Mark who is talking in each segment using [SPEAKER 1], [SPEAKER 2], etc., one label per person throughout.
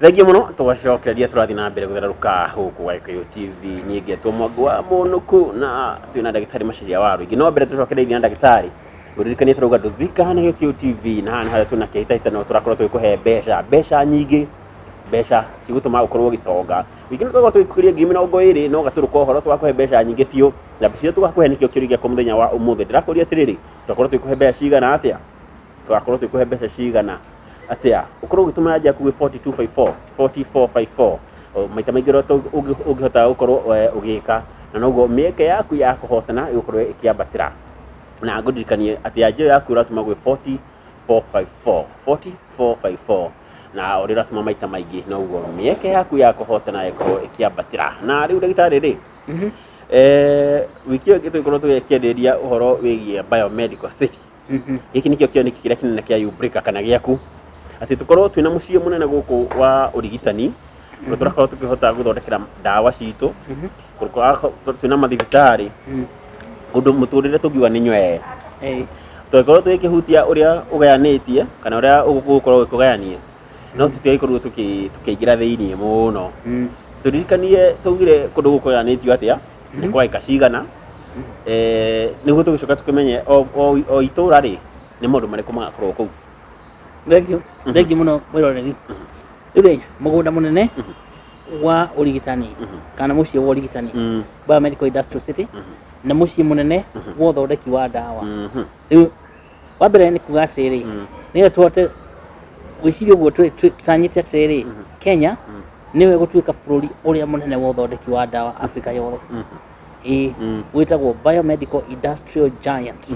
[SPEAKER 1] Thengiũ mũno tũgacokeria tũrathiĩ na mbere gũtherũka gũkũ gwa Gĩkũyũ TV. Niĩ ngetwo Mwangi wa Mũnũku na twĩna ndagĩtarĩ Macharia wa Rũingĩ. No mbere tũcokereirie na ndagĩtarĩ ũririkanie tũrauga ndũthika na Gĩkũyũ TV na haha harĩa twĩna kĩhĩtahĩtano tũrakorwo tũgĩkũhe mbeca nyingĩ, mbeca cigũtũma ũkorwo ũgĩtonga. Wiki nĩtũgakorwo tũgĩkũria ngiri 20 no gatũrũka ũhoro tũgakũhe mbeca nyingĩ biũ na mbeca icio tũgakũhe nĩkĩo kĩũria gĩakwa mũthenya wa ũmũthĩ. Ndĩrakũria atĩrĩrĩ, tũgakorwo tũgĩkũhe mbeca cigana atĩa? Tũgakorwo tũgĩkũhe mbeca cigana atĩa? Ũkorwo ũgĩtũmĩra nja yaku 4254 maita maingĩ ũngĩhota gũkorwo ũgĩka na noguo mĩeke yaku ya kũhotana ĩgũkorwo ĩkĩambatĩra. Na ngũririkanie atĩ anja yaku ũratũma gwĩ 44454 na ũrĩa ũratũma maita maingĩ noguo mĩeke yaku ya kũhotana ĩkorwo ĩkĩambatĩra. Na rĩu ndagĩtarĩ rĩ, wiki ĩyo tũgĩkorwo tũgĩkĩarĩrĩria ũhoro wĩgiĩ biomedical city. Gĩkĩ nĩkĩo kĩoneki kĩrĩa kĩnene kĩa Ubrika kana gĩaku, atĩ tũkorwo twĩna mũciĩ mũnene gũkũ wa ũrigitani kũrĩa tũrakorwo tũkĩhota gũthondekera ndawa citũ, kũrĩa twĩna mathibitarĩ, ũndũ mũtũrĩre tũngiuga nĩ nywee. Tũgĩkorwo tũgĩkĩhutia ũrĩa ũgayanĩtie kana ũrĩa ũgũkorwo ũkĩgayanie, no tũtigagĩkorwo tũkĩingĩra thĩiniĩ mũno. Tũririkanie tũugire kũndũ gũkũ ũgayanĩtio atĩa, nĩ kwa ĩka cigana, nĩguo tũgĩcoka tũkĩmenye o itũũra rĩ nĩ maũndũ marĩkũ magakorwo kũu.
[SPEAKER 2] Thengiũ mũno mwĩroreri. Rĩu mũgũnda mũnene wa ũrigitani kana mũciĩ wa ũrigitani Biomedical Industrial City na mũciĩ mũnene wa ũthondeki wa ndawa. Rĩu wa mbere nĩ kuuga atĩrĩrĩ, nĩgetha tũhote gwĩciria ũguo tũtanyĩte atĩrĩrĩ, Kenya nĩwe gũtuĩka bũrũri ũrĩa mũnene wa ũthondeki wa ndawa Afrika yothe. Wĩtagwo Biomedical Industrial Giant.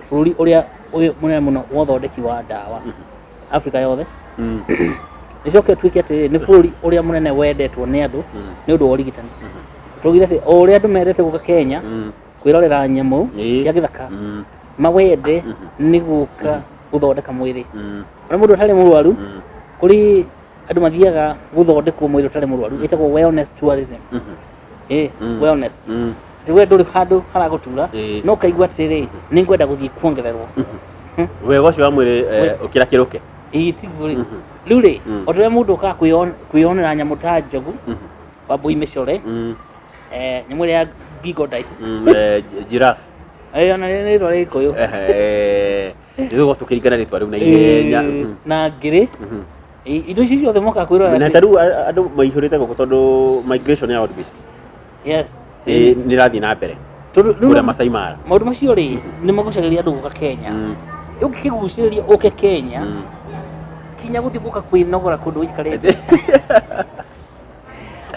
[SPEAKER 2] Bũrũri ũrĩa mũnene mũno wa ũthondeki wa ndawa Afrika yothe. Nĩcoke tuĩke atĩrĩrĩ, nĩ bũrũri ũrĩa mũnene wendetwo nĩ andũ nĩ ũndũ wa ũrigitani. Tũgire atĩ o ũrĩa andũ mendete gũka Kenya kwĩrorera nyamũ cia gĩthaka, mawende nĩ gũka gũthondeka mwĩrĩ. Ona mũndũ atarĩ mũrwaru, kũrĩ andũ mathiaga gũthondekwo mwĩrĩ ũtarĩ mũrwaru, ĩtagwo wellness tourism. Wellness. Atĩ we ndũrĩ handũ haragũtura no kaigua atĩrĩrĩ, nĩ ngwenda gũthiĩ kuongererwo
[SPEAKER 1] wega ũcio wa mwĩrĩ ũkĩra kĩrũke.
[SPEAKER 2] Tiguo rĩu rĩ, o ũrĩa mũndũ ũkaga kwĩyonera nyamũ ta njogu, wambũi mĩcore, nyamũ ĩrĩa ya ngingo ndaihu,
[SPEAKER 1] giraffe,
[SPEAKER 2] ona nĩ rĩtwa rĩa Gĩkũyũ,
[SPEAKER 1] nĩguo tũkĩringana rĩtwa rĩu na ihenya
[SPEAKER 2] na ngĩrĩ, indo ici ciothe mokaga kwĩrorera.
[SPEAKER 1] Na ta rĩu andũ maihũrĩte gũkũ tondũ migration ya wildebeests nĩ ĩrathiĩ na mbere kũrĩa Masai Mara.
[SPEAKER 2] Maũndũ macio rĩ nĩ magucagĩrĩria andũ gũka Kenya. Ũngĩkĩgucĩrĩria ũke Kenya, kinya gũthiĩ gũka kwĩnogora kũndũ ũikarĩte,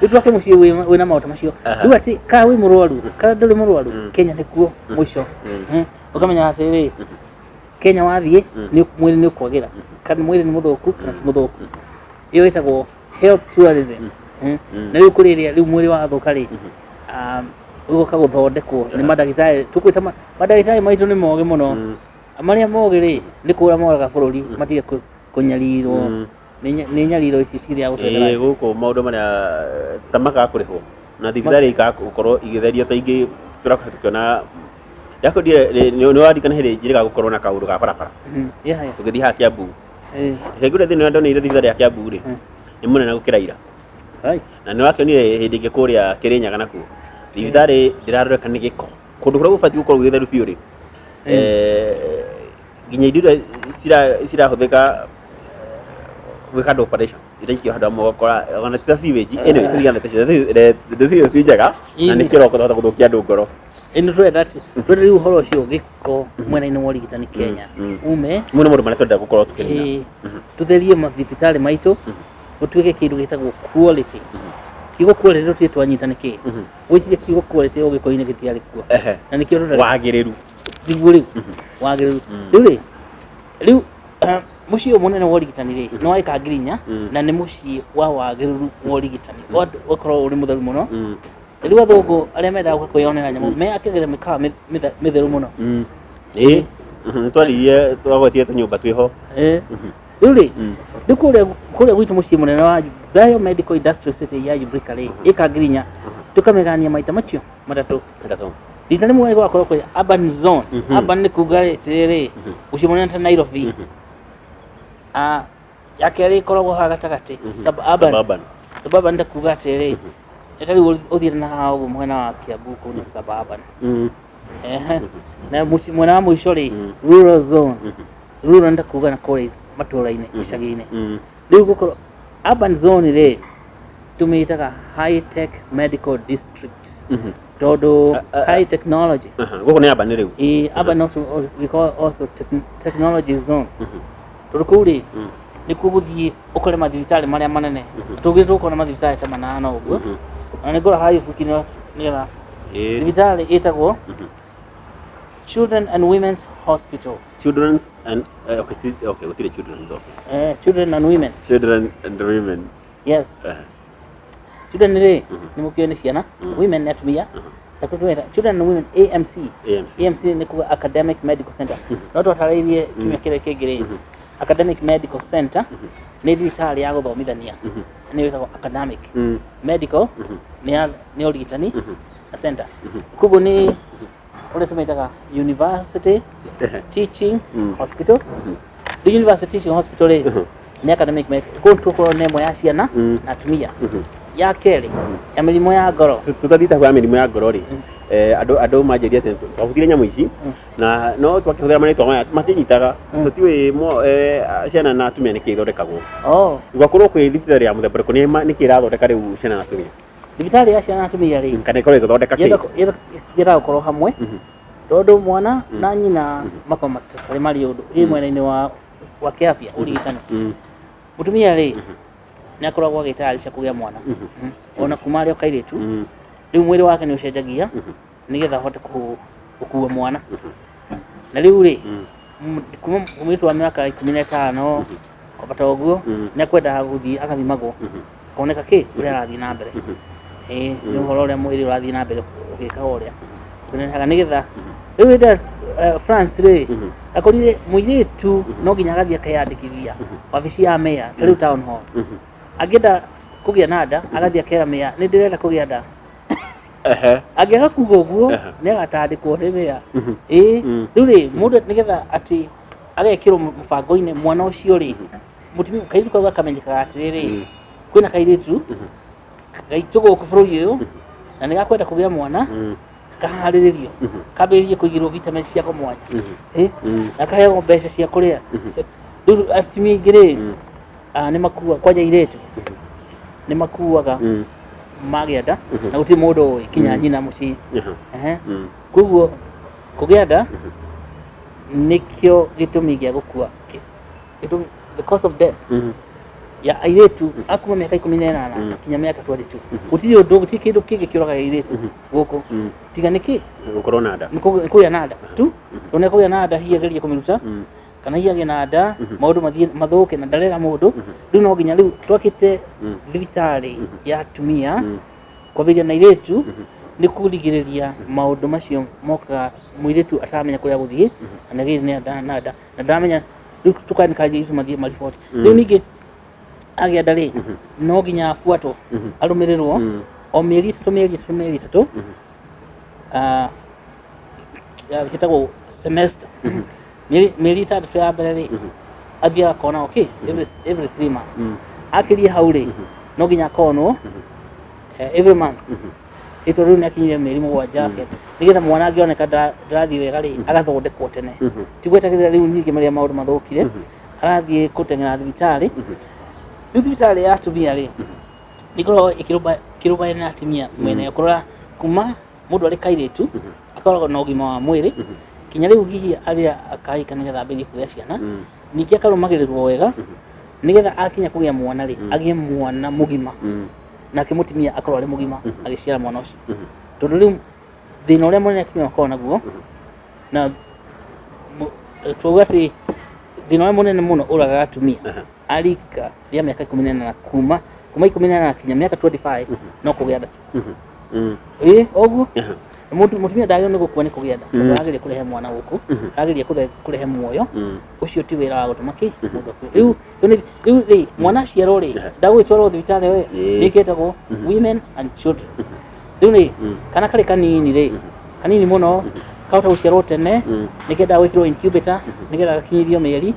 [SPEAKER 2] ũtwake mũciĩ wĩna maũndũ macio. Rĩu atĩ kana wĩ mũrwaru kana ndũrĩ mũrwaru, Kenya nĩkuo mũico. Ũkamenya atĩrĩrĩ, Kenya wathiĩ mwĩrĩ nĩ ũkwagĩra, kana mwĩrĩ nĩ mũthũku kana ti mũthũku. Ĩyo ĩtagwo health tourism. Na rĩu kũrĩ ĩrĩa rĩu mwĩrĩ wathũka rĩ, ũgoka gũthondekwo nĩ mandagĩtarĩ. Tũkwĩta mandagĩtarĩ maitũ nĩ mogĩ mũno. Marĩa mogĩ rĩ nĩ kũra moraga bũrũri matige kũnyarirwo nĩ nyariro ici ciria gũtwethera
[SPEAKER 1] gũkũ maũndũ marĩa ta makaga kũrĩhwo na thibitarĩ ikaga gũkorwo igĩtherio ta ingĩ tũrakorwo tũkĩona. Ndakũndire nĩ waririkana hĩndĩ njĩrĩga gũkorwo na kaũndũ ga barabara tũgĩthiĩ haha Kiambu. Hĩngũrĩa thĩinĩ ndoneire thibitarĩ ya Kiambu rĩ nĩ mũnene gũkĩra ira, na nĩ wakĩonire hĩndĩ ĩngĩ kũrĩa Kĩrĩnyaga nakuo thibitarĩ ndĩraroreka nĩ gĩko, kũndũ kũrĩa gũbatiĩ gũkorwo gũgĩtheru biũ rĩ, nginya indo iria cirahũthĩka gwĩka andũ operation iraikio handũ hamwe ũgakora ona ti ta sewage. Anyway tũtigane ti njega na nĩ kĩroko tũhota gũthũkia andũ ngoro.
[SPEAKER 2] Nĩ twenda rĩu ũhoro ũcio gĩko mwena-inĩ wa ũrigitani Kenya ume
[SPEAKER 1] mũno maũndũ marĩa twenda gũkorwo tũkĩnina.
[SPEAKER 2] Tũtherie mathibitarĩ maitũ gũtuĩke kĩndũ gĩtagwo quality. Kiugo quality rĩu twanyita nĩkĩ? Gwĩciria kiugo quality Ũgĩkũyũ-inĩ gĩtiarĩ kuo, na nĩkĩo
[SPEAKER 1] wagĩrĩru.
[SPEAKER 2] Tiguo rĩu wagĩrĩru. Rĩu mũciĩ mũnene wa ũrigitani rĩ nĩ wa ĩka ngiri 4 na nĩ mũciĩ wa wagĩrĩru wa ũrigitani ũkorwo ũrĩ mũtheru mũno. Rĩu athũngũ arĩa mendaga gũka kwĩyonera nyamũ meyakĩgĩre mĩkawa mĩtheru mũno.
[SPEAKER 1] Nĩtwaririe twagwetie tũnyũmba twĩho.
[SPEAKER 2] Rĩu rĩ rĩu kũrĩa gwitũ mũciĩ mũnene wa Biomedical Industrial City ya Ubrika rĩ ĩka ngiri 4 tũkamĩgania maita macio matatũ. Rita rĩmwe gwakorwo kwĩ urban zone. Urban nĩ kuuga atĩrĩrĩ mũciĩ mũnene ta Nairobi ya kerĩ koragwo ha gatagatĩ suburban nda kuga atĩrĩ rĩu ũthiĩte na hau mwena wa Kiambu kũu nĩ suburban na mwena wa mũico rĩ rural zone rural nda kuga na kũrĩ matũũra-inĩ icagi-inĩ rĩu gũkorwo urban zone rĩ tumĩtaga high tech medical district tondũ high technology
[SPEAKER 1] gũkũ nĩ urban rĩu
[SPEAKER 2] urban we call also technology zone tondũ kũu rĩ nĩ kũgũthiĩ ũkore mathibitarĩ marĩa manene tũngĩ tũkona mathibitarĩ ta manana ũguo na nĩ ngora haha ibuku-inĩ nĩgetha thibitarĩ ĩtagwo Children and Women's Hospital.
[SPEAKER 1] Children and okay, what is children?
[SPEAKER 2] Children and women.
[SPEAKER 1] Children and women.
[SPEAKER 2] Yes. Children ni mukio ni ciana, women ni atumia. Children and women AMC ni kuwa Academic Medical Center. No twatarĩirie kimya kĩrĩa kĩngĩ Academic Medical Center ni thibitarĩ ya gũthomithania. Ni wĩtagwo Academic Medical ni ũrigitani center. Kubu ni ule tumetaga University Teaching Hospital. The University Teaching Hospital ni academic medical control nemo ya ciana na atumia. Ya kerĩ ya mĩrimũ ya ngoro.
[SPEAKER 1] Tutathita kwa mĩrimũ ya ngoro rĩ andũ manjĩria atĩ twahũthire nyamũ ici na no twakĩhũthĩra marĩtwa maya matinyitaga tũtiũĩ ciana na atumia nĩkĩ ithondekagwo. Gwakorwo kwĩ thibitarĩ ya mũthemba ũrĩkũ nĩkĩ ĩrathondeka rĩu ciana na atumia?
[SPEAKER 2] Thibitarĩ ya ciana na atumia rĩ
[SPEAKER 1] kana ĩkorwo ĩgĩthondeka kĩ?
[SPEAKER 2] Yenda gũkorwo hamwe tondũ mwana na nyina makoma matarĩ marĩ ũndũ ĩ mwena-inĩ wa kĩafya ũrigitani. Mũtumia rĩ nĩ akoragwo agĩtayarisha kũgĩa mwana ona kuma arĩ o kairĩtu rĩu mwĩrĩ wake nĩ ũcenjagia nĩgetha ahote gũkua mwana na rĩu rĩ kuma mũirĩtu wa mĩaka 15 kwambata ũguo nĩ akwendaga gũthiĩ agathimagwo koneka kĩ ũrĩa arathiĩ na mbere nĩ ũhoro ũrĩa mwĩrĩ ũrathiĩ na mbere ũgĩkaga ũrĩa tũnenaga nĩgetha rĩu hĩndĩ France rĩ akorire mũirĩtu no nginya agathiĩ akeyandĩkithia wabici ya meya ta rĩu town hall angĩenda kũgĩa na nda agathiĩ akera meya nĩ ndĩrenda kũgĩa nda angĩaga kuga ũguo nĩ agatandĩkwo nĩ meya rĩu rĩ mũndũ nĩgetha atĩ agekĩrwo mũbango-inĩ mwana ũcio rĩ mũtumia kairĩtu kau gakamenyekaga atĩrĩrĩ kwĩna kairĩtu gaitũ gũkũ bũrũri ũyũ na nĩ gakwenda kũgĩa mwana kaharĩrĩrio kambĩrĩrie kũigĩrwo vitamins cia mwanya na kaheagwo mbeca cia kũrĩa rĩu atumia aingĩ rĩ nĩ makua kwanja airĩtu nĩ makuaga magĩa nda na gũtirĩ mũndũ ũĩ kinya nyina mũciĩ koguo kũgĩa nda nĩkĩo gĩtũmi gĩa gũkua the cause of death ya airĩtu akuma mĩaka 18 kinya mĩaka 22 gũtirĩ ũndũ gũtirĩ kĩndũ kĩngĩ kĩũraga airĩtu gũkũ tiga nĩkĩ
[SPEAKER 1] gũkorwo na nda
[SPEAKER 2] kũgĩa na nda tu tondũ kũgĩa na nda hihi agerie kũmĩruta kana hihi agĩe na nda maũndũ mathiĩ mathũke na ndarera mũndũ rĩu no nginya rĩu twakĩte thibitarĩ ya atumia kwambĩrĩria na airĩtu nĩ kũrigĩrĩria maũndũ macio mokaga mũirĩtu ataramenya kũrĩa gũthiĩ na nĩagĩire na nda na ndaramenya rĩu tũkanĩka airĩtu mathiĩ mariboti rĩu ningĩ agĩa nda rĩ no nginya abuatwo arũmĩrĩrwo o mĩeri ĩtatũ gĩtagwo semester mĩeri ĩtandatũ ya mbere rĩ athiaga akona okay every 3 months akĩria hau rĩ no nginya akonwo every month ĩtwo rĩu nĩ akinyire mĩeri 7 nĩgetha mwana angĩoneka ndarathiĩ wega rĩ agathondekwo tene tigwetagĩrĩra rĩu ningĩ marĩa maũndũ mathũkire arathiĩ gũteng'era thibitarĩ rĩu thibitarĩ ya atumia rĩ nĩkoragwo ĩkĩrũmbania na atumia mwena kũrora kuma mũndũ arĩ kairĩtu akoragwo na ũgima wa mwĩrĩ kinya rĩu hihi arĩa akahika nĩgetha ambĩrĩrie kũgĩa ciana ningĩ akarũmagĩrĩrwo wega nĩgetha akinya kũgĩa mwana rĩ agĩe mwana mũgima nake mũtumia akorwo arĩ mũgima agĩciara mwana ũcio tondũ rĩu thĩna ũrĩa mũnene atumia makoragwo naguo na tuuga atĩ thĩna ũrĩa mũnene mũno ũragaga atumia arika rĩa mĩaka 18 kuma 18 kinya mĩaka 25 no kũgĩa nda ũguo mũtumia ndagĩrĩirwo nĩ gũkua nĩ kũgĩa nda tondũ agĩrĩire kũrehe mwana gũkũ agĩrĩire kũrehe muoyo ũcio ti wĩra wa gũtũma kĩ mũndũ rĩu rĩ mwana aciarwo rĩ ndagũgĩtwarwo thibitarĩ we nĩkĩtagwo women and children rĩu rĩ kana karĩ kanini rĩ kanini mũno kahota gũciarwo tene nĩkĩendaga gwĩkĩrwo incubator nĩgetha gakinyithio mĩeri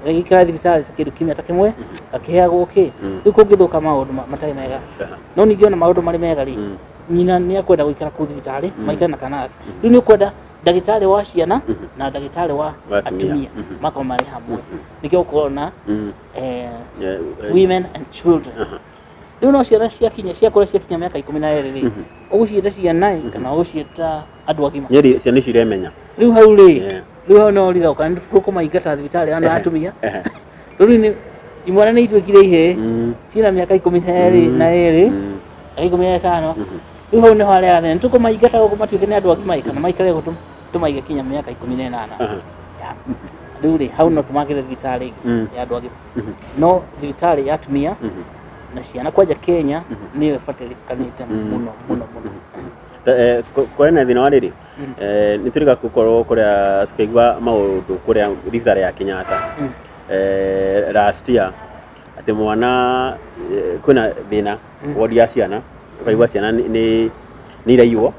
[SPEAKER 2] gĩkĩra thibitarĩ kĩndũ kimwe ta kĩmwe gakĩheagwo kĩ rĩu kũngĩthũka maũndũ matarĩ mega no ningĩ ona maũndũ marĩ mega rĩ nyina nĩ akwenda gũikara kũu thibitarĩ maikare na kana rĩu nĩ ũkwenda ndagĩtarĩ wa ciana na ndagĩtarĩ wa atumia makorwo marĩ hamwe nĩkĩo ũkorwo na women and children rĩu no ciana ciakinya mĩaka 12 rĩ ũgũciĩta ciana kana ũgũciĩta andũ agima
[SPEAKER 1] ciana icio iremenya
[SPEAKER 2] rĩu hau rĩ rĩu hau no ũriga ũkana tũkũmaingata thibitarĩ ana atumia rĩu imwana nĩ ituĩkire ihĩ ciĩna mĩaka 12 na 15 rĩu hau nĩho harĩa nĩ tũkũmaingata gũkũ matuĩke nĩ andũ agima kana maikare gũtũ tũmaige kinya mĩaka 18 rĩu rĩ hau no tũmakĩre thibitarĩ ya andũ agima no thibitarĩ ya atumia na ciana kwanja Kenya nĩyo ĩbataranĩte mũno mũno mũno
[SPEAKER 1] kwena thĩna wa rĩrĩ nĩ tũrĩga gũkorwo kũrĩa tũkĩigua maũndũ kũrĩa thibitarĩ ya Kenyatta last year atĩ mwana kwĩna thĩna wodi ya ciana tũkaigua ciana nĩ iraiywo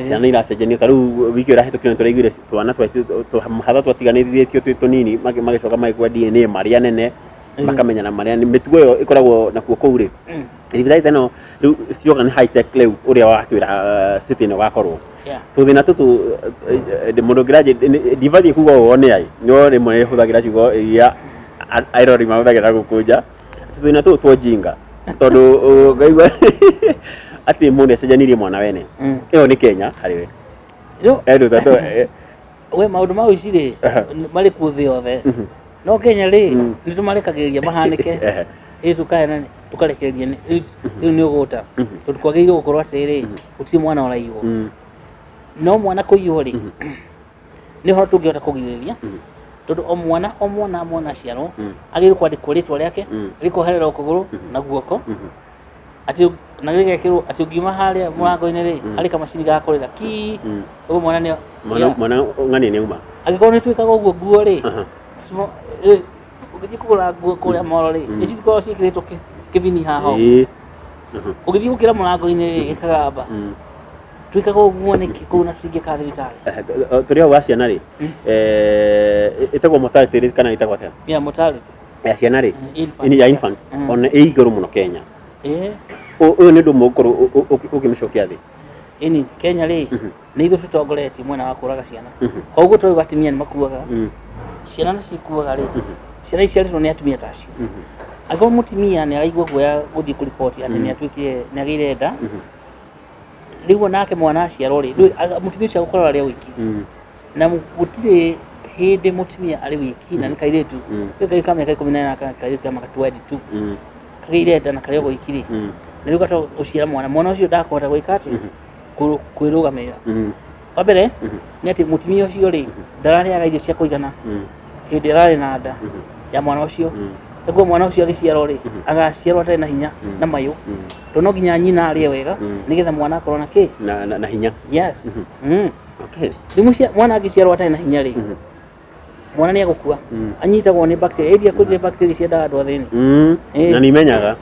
[SPEAKER 1] ciana iracenjanio ta rĩu wiki ĩrahĩtũkire tũraiguire twana tũhatha twatiganĩthĩtio twĩ tũnini magĩcoka magĩkua DNA marĩa nene makamenyana marĩa mĩtugo ĩyo ĩkoragwo nakuo kũu rĩ thibitarĩ ĩno rĩu cioka nĩ high tech rĩu ũrĩa watwĩra city ĩno gakorwo tũthĩna tũtũ mũndũ ngĩranjĩ ndibatiĩ kuga wone ai no rĩmwe hũthagĩra ciugo iria airori mahũthagĩra gũkũnja tũthĩna tũtũ twonjinga tondũ ngaigua atĩ mũndũ acenjanirie mwana wene ĩyo nĩ Kenya harĩ
[SPEAKER 2] we maũndũ mau cirĩ marĩ kuo thĩ yothe no Kenya rĩ nĩ tũmarekagĩrĩria mahanĩke tukae tukarekereria rĩu nĩ ũgũta tondũ kwagĩrĩirwo gũkorwo atĩrĩ gũtirĩ mwana ũraiywo no mwana kũiywo rĩ nĩho tũngĩhota kũgirĩrĩria tondũ o mwana aciarwo agĩrĩirwo kwandĩkwo rĩtwa rĩake rĩkohererwo kũgũrũ na guoko atĩ na gĩgekĩrwo atĩ ũngiuma harĩa mũrango-inĩ rĩ harĩ kamacini gakũrĩra ki ũguo mwana
[SPEAKER 1] ng'ani nĩ uma
[SPEAKER 2] angĩkorwo nĩ twĩkaga ũguo nguo rĩ ũgĩthiĩ kũgũra nguo kũrĩa moro rĩ ici cikoragwo ciĩkĩrĩtwo kĩbini haha ũgĩthiĩ gũkĩra mũrango-inĩ rĩ gĩkagamba twĩkaga ũguo nĩkĩ kũu na tũtingĩka thibitarĩ
[SPEAKER 1] tũrĩ hau wa ciana rĩ ĩtagwo mortality rate kana ĩtagwo atĩa
[SPEAKER 2] mortality
[SPEAKER 1] ya ciana rĩ ya infants ona ĩ igũrũ mũno Kenya ũyũ nĩ ũndũ ũmwe ũkorwo ũkĩmĩcokia thĩ
[SPEAKER 2] ini Kenya rĩ nĩ ithuĩ tũtongoretie mwena wa kũraga ciana o ũguo tũrauga atumia nĩ makuaga ciana nĩ cikuaga rĩ ciana iciarĩtwo nĩ atumia tacio angĩkorwo mũtumia nĩ araigua guoya gũthiĩ kũriboti atĩ nĩ atuĩkire nĩ agĩire nda rĩu onake mwana aciarwo rĩ mũtumia ũcio agũkorwo arĩ wiki na gũtirĩ hĩndĩ mũtumia arĩ wiki na nĩ kairĩtu gĩkĩ ka mĩaka 18 kairĩtu ka mĩaka 22 kagĩire nda na karĩ o wiki rĩ na rĩu gata ũciara mwana ũcio ndakũhota gwĩka atĩ kwĩrũgamĩrĩra wa mbere nĩ atĩ mũtumia ũcio rĩ ndararĩaga irio cia kũigana hĩndĩ ararĩ na nda ya mwana ũcio nĩguo mwana ũcio agĩciarwo rĩ agaciarwo atarĩ na hinya na mayũ tondũ no nginya nyina arĩe wega nĩgetha mwana akorwo na kĩ
[SPEAKER 1] na hinya
[SPEAKER 2] yes rĩu mwana angĩciarwo atarĩ na hinya rĩ mwana nĩ agũkua anyitagwo nĩ bacteria iria kũrĩ bacteria ciendaga andũ athĩni
[SPEAKER 1] na nĩ imenyaga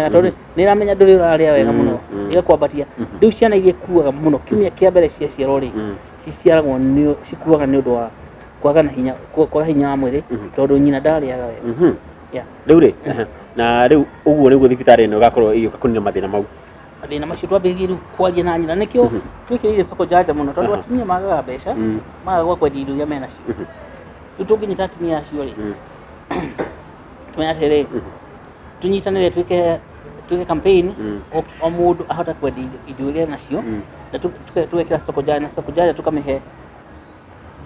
[SPEAKER 2] tondũ nĩ iramenya ndũrĩ ũrarĩa wega mũno igakwambatia rĩu ciana iria ikuaga mũno kiumia kĩa mbere ciaciarwo rĩ ciciaragwo cikuaga nĩ ũndũ wa kwaga hinya wa mwĩrĩ tondũ nyina ndarĩaga wega
[SPEAKER 1] rĩu rĩ na rĩu ũguo nĩguo thibitarĩ ĩno ĩgakorwo ĩgĩũka kũnina mathĩna macio twambĩrĩrie rĩu kwaria na nyina nĩkĩo twĩkĩrĩire soko janja mũno tondũ atumia magaga mbeca magaga kwendia indo iria menacio rĩu tũngĩnyita atumia acio rĩ tũmenya atĩrĩ tũnyitanĩre twĩke campaign o mũndũ ahota kwendia indo iria nacio na tũgekĩra soko janja tũkamĩhe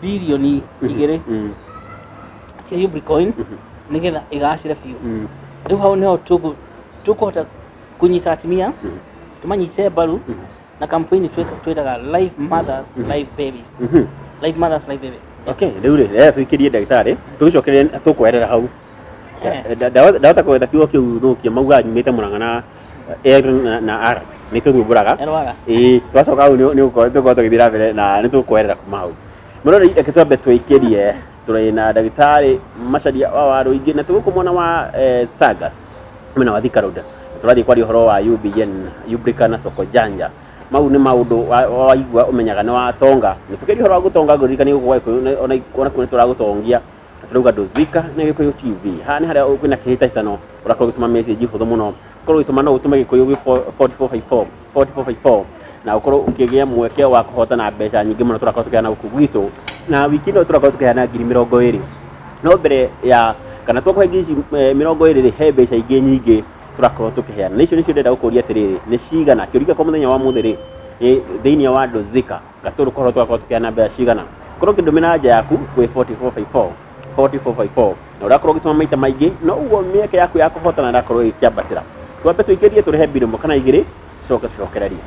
[SPEAKER 1] bilioni 2 cia Ubricoin nĩgetha ĩgacĩre biũ rĩu hau nĩho tũkũhota kũnyita atumia tũmanyite mbaru na campaign twĩtaga Live Mothers Live Babies Live Mothers Live Babies rĩu rĩ twĩkĩrie ndagĩtarĩ tũgĩcokeria tũkwerera hau ndahota kwetha kiugo kĩu thũkia mauga nyumĩte Mũrang'a na na R nĩ tũthumbũraga twacoka hau nĩ tũkorwo tũgĩthiĩ na mbere na nĩ tũkwerera kuma hau mũrori reke twambe twĩkĩrie tũrĩ na ndagĩtarĩ Macharia wa Waru ingĩ na tũgũkũ mwena wa Sagas mwena wa Thika Road tũrathiĩ kwaria ũhoro wa UBN Ubrica na soko janja mau nĩ maũndũ waigua ũmenyaga nĩ watonga nĩ tũkĩria ũhoro wa gũtonga ngũririkania gũkũ ona kuna tũragũtongia turauga nduzika na Gikuyu TV hani haria kwina kihitahitano urakorwo gituma message huthu muno korwo gituma no utume Gikuyu 4454 na ukorwo ukigia mweke wa kuhotana mbeca nyingi muno turakorwo tukiana guku gwitu na wiki no turakorwo tukiana 20,000 no mbere ya kana twakuhe 20,000 he mbeca ingĩ nyingĩ turakorwo tukiheana na icio nicio ndenda gukuria atiriri ni cigana kiuria kwa muthenya wa muthiri thiini wa nduzika gaturu korwo twakorwo tukiana mbeca cigana korwo kindumina nja yaku kwi 4454 na urakorwo gituma maita maingi no uguo mieke yaku ya kuhotana ndakorwo ikiambatira twambe tuikirie turihe mbirimo kana igiri cokereria